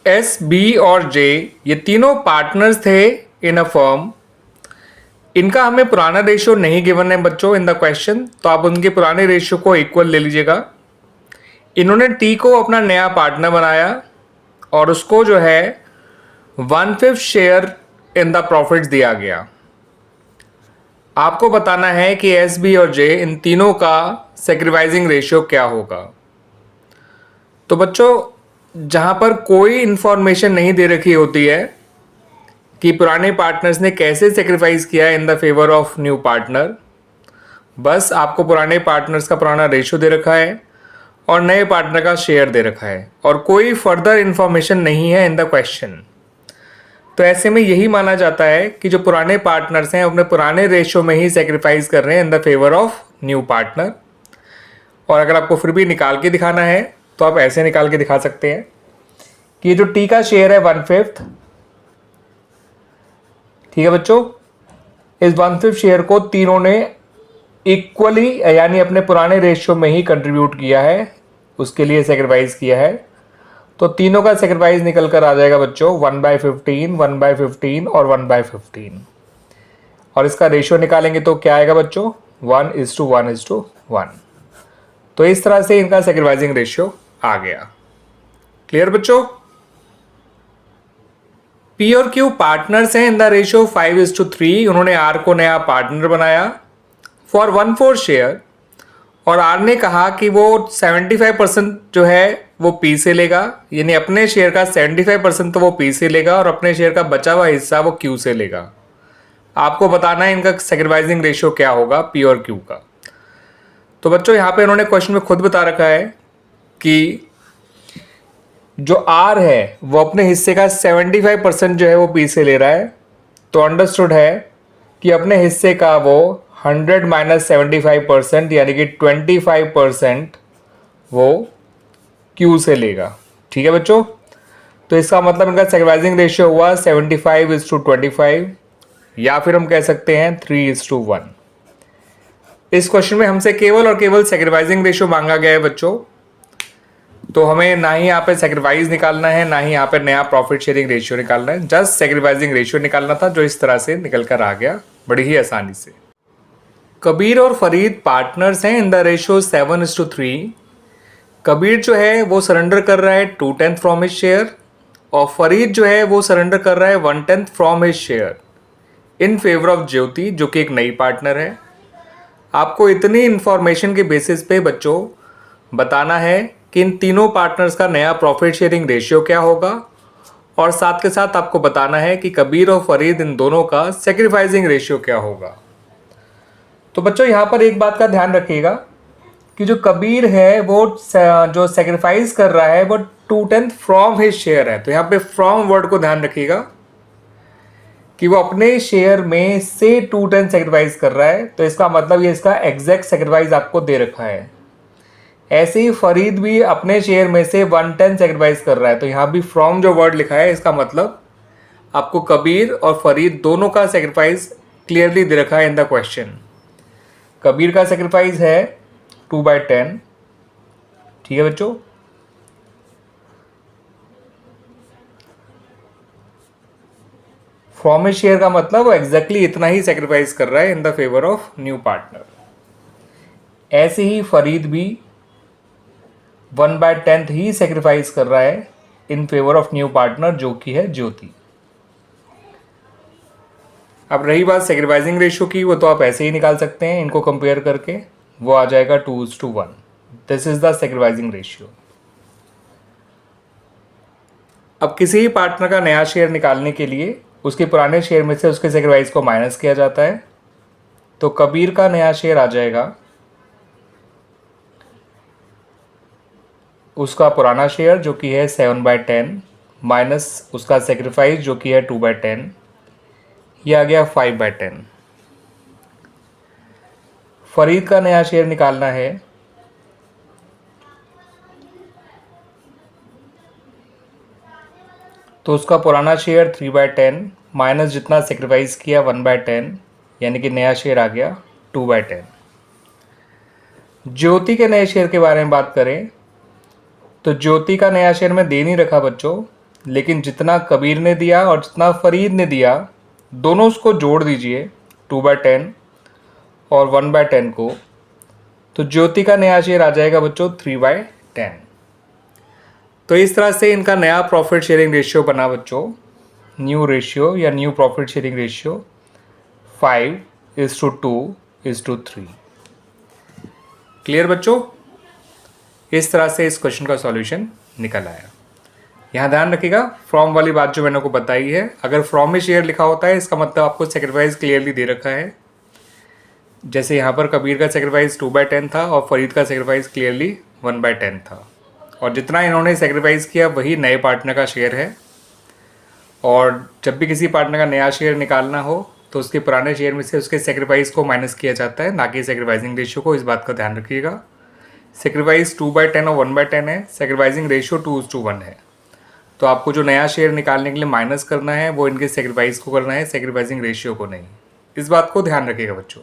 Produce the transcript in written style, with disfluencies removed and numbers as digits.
S, B और जे ये तीनों पार्टनर्स थे इन अ फर्म। इनका हमें पुराना रेशियो नहीं गिवन है बच्चों इन द क्वेश्चन, तो आप उनके पुराने रेशियो को इक्वल ले लीजिएगा। इन्होंने टी को अपना नया पार्टनर बनाया और उसको जो है 1/5 शेयर इन द प्रॉफिट्स दिया गया। आपको बताना है कि एस, बी और जे इन तीनों का सैक्रिफाइसिंग रेशियो क्या होगा। तो बच्चों जहां पर कोई इंफॉर्मेशन नहीं दे रखी होती है कि पुराने पार्टनर्स ने कैसे सेक्रीफाइस किया in the favour of new partner, बस आपको पुराने पार्टनर्स का पुराना रेशियो दे रखा है और नए पार्टनर का शेयर दे रखा है और कोई फर्दर इंफॉर्मेशन नहीं है इन द क्वेश्चन। तो ऐसे में यही माना जाता है कि जो पुराने पार्टनर्स हैं अपने पुराने रेशियो में ही सेक्रीफाइस कर रहे हैं in the favour of new partner. और अगर आपको फिर भी निकाल के दिखाना है तो आप ऐसे निकाल के दिखा सकते हैं कि जो टी का शेयर है 1/5, ठीक है बच्चों, इस 1/5 शेयर को तीनों ने इक्वली यानी अपने पुराने रेशियो में ही कंट्रीब्यूट किया है, उसके लिए सेक्रीफाइस किया है। तो तीनों का सेक्रीफाइस निकल कर आ जाएगा बच्चों 1/15, 1/15 और 1/15। और इसका रेशियो निकालेंगे तो क्या आएगा बच्चों 1:1:1। तो इस तरह से इनका सेक्रीफाइसिंग रेशियो आ गया। क्लियर बच्चों? पी और क्यू पार्टनर्स हैं इन द रेशियो 5:3। उन्होंने आर को नया पार्टनर बनाया फॉर 1/4 शेयर और आर ने कहा कि वो 75% जो है वो पी से लेगा, यानी अपने शेयर का 75% तो वो पी से लेगा और अपने शेयर का बचा हुआ हिस्सा वो क्यू से लेगा। आपको बताना है इनका सैक्रिफाइसिंग रेशियो क्या होगा पी और क्यू का। तो बच्चों यहाँ पे इन्होंने क्वेश्चन में खुद बता रखा है कि जो आर है वो अपने हिस्से का 75% जो है वो पी से ले रहा है। तो अंडरस्टूड है कि अपने हिस्से का वो 100 - 75% यानी कि 25% वो क्यू से लेगा। ठीक है बच्चों? तो इसका मतलब इनका सैक्रिफाइसिंग रेशियो हुआ 75:25 या फिर हम कह सकते हैं 3:1। इस क्वेश्चन में हमसे केवल और केवल सैक्रिफाइसिंग रेशियो मांगा गया है बच्चों। तो हमें ना ही यहाँ पे सैक्रिफाइस निकालना है ना ही यहाँ पे नया प्रॉफिट शेयरिंग रेशियो निकालना है, जस्ट सैक्रिफाइसिंग रेशियो निकालना था जो इस तरह से निकल कर आ गया बड़ी ही आसानी से। कबीर और फरीद पार्टनर्स हैं इन द रेशियो 7:3। कबीर जो है वो सरेंडर कर रहा है 2/10 फ्रॉम हिज शेयर और फरीद जो है वो सरेंडर कर रहा है 1/10 from his share in favour of Jyoti जो कि एक नई पार्टनर है। आपको इतनी इंफॉर्मेशन के बेसिस पे बच्चों बताना है कि इन तीनों पार्टनर्स का नया प्रॉफिट शेयरिंग रेशियो क्या होगा और साथ के साथ आपको बताना है कि कबीर और फरीद इन दोनों का सैक्रिफाइसिंग रेशियो क्या होगा। तो बच्चों यहाँ पर एक बात का ध्यान रखिएगा कि जो कबीर है वो जो सैक्रिफाइस कर रहा है वो 2/10 फ्रॉम हिज शेयर है। तो यहाँ पे फ्रॉम वर्ड को ध्यान रखिएगा कि वो अपने शेयर में से 2/10 सैक्रिफाइस कर रहा है। तो इसका मतलब ये इसका एग्जैक्ट सैक्रिफाइस आपको दे रखा है। ऐसे ही फरीद भी अपने शेयर में से 1/10 सैक्रिफाइस कर रहा है। तो यहाँ भी फ्रॉम जो वर्ड लिखा है इसका मतलब आपको कबीर और फरीद दोनों का सैक्रिफाइस क्लियरली दे रखा है इन द क्वेश्चन। कबीर का सैक्रिफाइस है 2/10, ठीक है बच्चों। फ्रॉम हिज शेयर का मतलब वो एग्जैक्टली इतना ही सैक्रिफाइस कर रहा है in the favour of new partner. ऐसे ही फरीद भी 1/10 ही सैक्रिफाइस कर रहा है इन फेवर ऑफ न्यू पार्टनर जो कि है ज्योति। अब रही बात सैक्रिफाइसिंग रेशियो की, वो तो आप ऐसे ही निकाल सकते हैं इनको कंपेयर करके, वो आ जाएगा 2:1। This is the sacrificing ratio. अब किसी भी पार्टनर का नया शेयर निकालने के लिए उसके पुराने शेयर में से उसके सैक्रिफाइस को माइनस किया जाता है। तो कबीर का नया शेयर आ जाएगा उसका पुराना शेयर जो कि है 7/10 माइनस उसका सैक्रिफाइस जो कि है 2/10, ये आ गया 5/10। फरीद का नया शेयर निकालना है तो उसका पुराना शेयर 3/10 माइनस जितना सेक्रीफाइस किया 1/10 यानी कि नया शेयर आ गया 2/10। ज्योति के नए शेयर के बारे में बात करें तो ज्योति का नया शेयर में दे नहीं रखा बच्चों, लेकिन जितना कबीर ने दिया और जितना फरीद ने दिया दोनों उसको जोड़ दीजिए 2/10 और 1/10 को, तो ज्योति का नया शेयर आ जाएगा बच्चों 3/10। तो इस तरह से इनका नया प्रॉफिट शेयरिंग रेशियो बना बच्चों, न्यू रेशियो या new profit sharing ratio 5:2:3। Clear बच्चों? इस तरह से इस क्वेश्चन का सॉल्यूशन निकल आया। यहाँ ध्यान रखिएगा, फ्रॉम वाली बात जो मैंने को बताई है, अगर फ्रॉम में शेयर लिखा होता है इसका मतलब आपको सेक्रीफाइस क्लियरली दे रखा है। जैसे यहाँ पर कबीर का सेक्रीफाइस 2/10 था और फरीद का सेक्रीफाइस क्लियरली 1/10 था, और जितना इन्होंने सेक्रीफाइस किया वही नए पार्टनर का शेयर है। और जब भी किसी पार्टनर का नया शेयर निकालना हो तो उसके पुराने शेयर में से उसके सेक्रीफाइस को माइनस किया जाता है, ना कि सेक्रीफाइसिंग रेशियो को। इस बात का ध्यान रखिएगा। सेक्रीफाइस 2/10 और 1/10 है, सेक्रीफाइसिंग रेशियो 2:1 है। तो आपको जो नया शेयर निकालने के लिए माइनस करना है वो इनके सेक्रीफाइस को करना है, सेक्रीफाइसिंग रेशियो को नहीं। इस बात को ध्यान रखिएगा बच्चों।